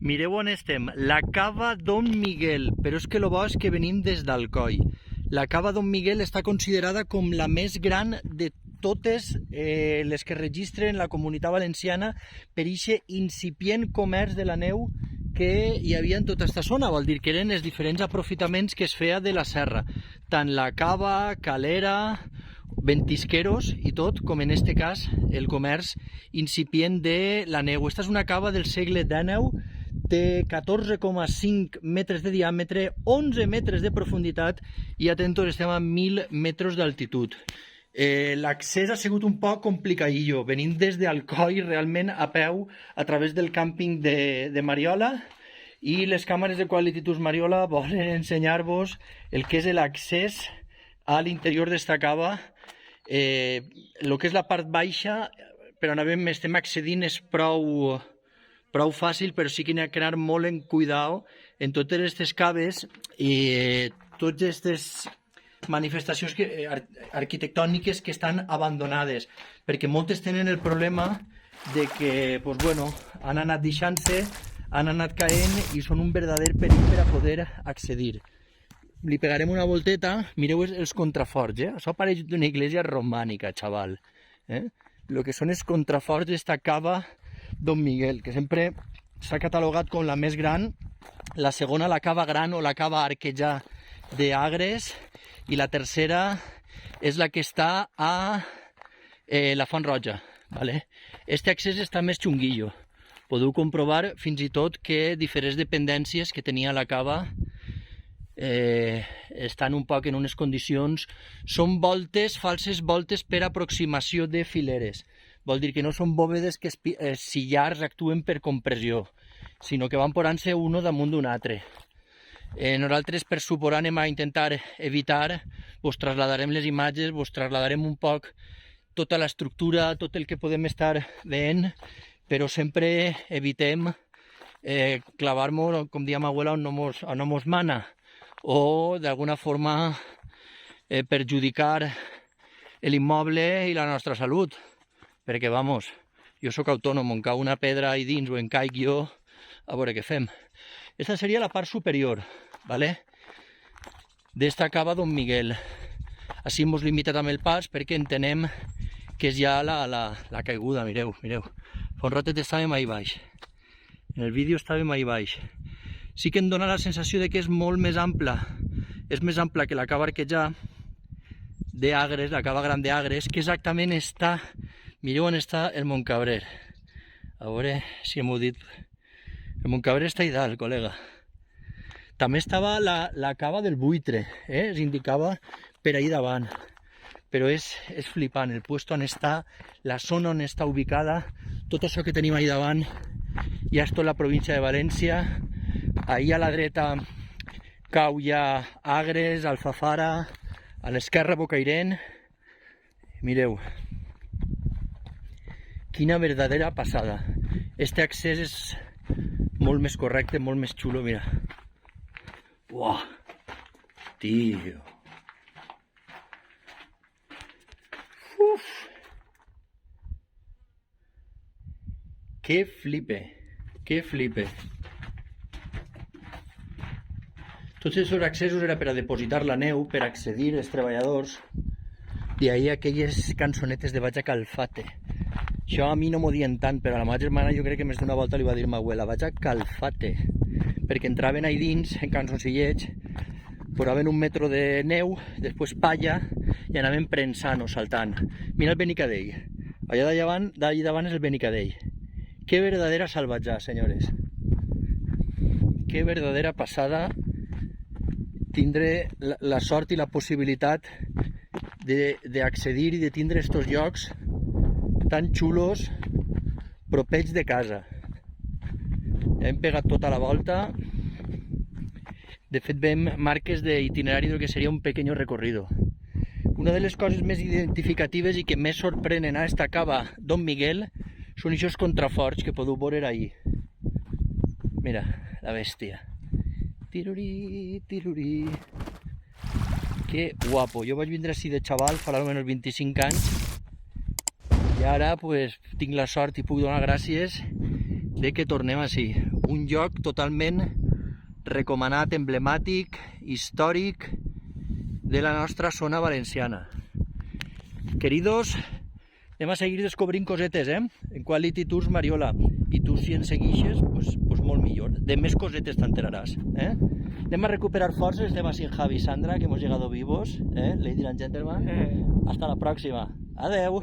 Mireu on estem, la cava Don Miguel, però és que el bo és que venim des d'Alcoi. La cava Don Miguel està considerada com la més gran de totes les que registren la Comunitat Valenciana per aquest incipient comerç de la neu que hi havia en tota aquesta zona, vol dir que eren els diferents aprofitaments que es feia de la serra, tant la cava, calera, ventisqueros i tot, com en este cas el comerç incipient de la neu. Esta és una cava del segle XIX, té 14,5 metres de diàmetre, 11 metres de profunditat i atentos, estem a 1.000 metres d'altitud. L'accés ha sigut un poc complicadillo, venint des d'Alcoi realment a peu a través del càmping de Mariola, i les càmeres de Quality Tours Mariola volen ensenyar-vos el que és l'accés a l'interior d'esta cava. El que és la part baixa, per on estem accedint, és prou fàcil, però sí que n'hi ha que anar molt en cuidado en totes aquestes caves i totes aquestes manifestacions arquitectòniques que estan abandonades, perquè moltes tenen el problema de que han anat deixant-se, han anat caent i són un verdader perill per a poder accedir. Li pegarem una volteta, mireu els contraforts, això pareix d'una església romànica, xaval. El que són els contraforts d'esta cava Don Miguel, que sempre s'ha catalogat com la més gran, la segona la cava gran o la cava arquejà d'Agres, i la tercera és la que està a la Font Roja. Este accés està més xunguillo. Podeu comprovar fins i tot que diferents dependències que tenia la cava estan un poc en unes condicions, són voltes, falses voltes per aproximació de fileres. Vol dir que no són bòvedes que els sillars actuen per compressió, sinó que van posant-se un damunt d'un altre. Nosaltres, per suposar, anem a intentar evitar, vos trasladarem les imatges, vos trasladarem un poc tota l'estructura, tot el que podem estar veient, però sempre evitem clavar-nos, com diem abuela, on no mos mana, o d'alguna forma perjudicar l'immoble i la nostra salut, perquè, jo sóc autònom, on cau una pedra ahí dins o en caic jo, a veure què fem. Esta seria la part superior, d'esta cava Don Miguel. Així mos limitat amb el pas perquè entenem que és ja la caiguda, mireu. Font-rotet estàvem ahí baix. En el vídeo estàvem ahí baix. Sí que em dóna la sensació de que és molt més ampla. És més ampla que la cava arquejà d'Agres, la cava gran d'Agres, que exactament està... Mireu on està el Montcabrer. A veure si hem dit... El Montcabrer està allà dalt, col·lega. També estava la cava del Buitre, es indicava per ahí davant. Però és flipant, el puesto on està, la zona on està ubicada, tot això que tenim ahí davant, ja és tot la província de València. Ahí a la dreta cau ja Agres, Alfafara, a l'esquerra Bocairent. Mireu. Quina verdadera passada. Este accés és molt més correcte, molt més xulo, mira. Uau, tio. Uf. Que flipe, que flipe. Tots aquests accessos era per a depositar la neu, per accedir els treballadors. I ahí aquelles cançonetes de Vaig a Calfate. Això a mi no m'ho dien tant, però a la meva germana jo crec que més d'una volta li va dir ma abuela, vaig a Calfate, perquè entraven ahí dins, en cançoncillets, posaven 1 metro de neu, després palla, i anaven prensant o saltant. Mira el Benicadell, allà davant és el Benicadell. Que verdadera salvatjà, senyores. Que verdadera passada tindre la sort i la possibilitat d'accedir i de tindre estos llocs tan xulos, propers de casa. Hem pegat tota la volta. De fet, veiem marques d'itinerari del que seria un pequeño recorrido. Una de les coses més identificatives i que més sorprenen a esta cava Don Miguel són aquests contraforts que podeu veure ahí. Mira, la bèstia. Tirurí, tirurí. Que guapo. Jo vaig vindre així de xaval, farà almenys 25 anys, i ara tinc la sort i puc donar gràcies de que tornem així. un lloc totalment recomanat, emblemàtic, històric de la nostra zona valenciana. Queridos, anem a seguir descobrint cosetes, en Quality Tours Mariola. I tu, si ens seguixes, pues molt millor. De més cosetes t'enteraràs. Anem a recuperar forces, estem així en Javi i Sandra, que hemos llegado vivos. Ladies and gentlemen. Hasta la pròxima. Adeu.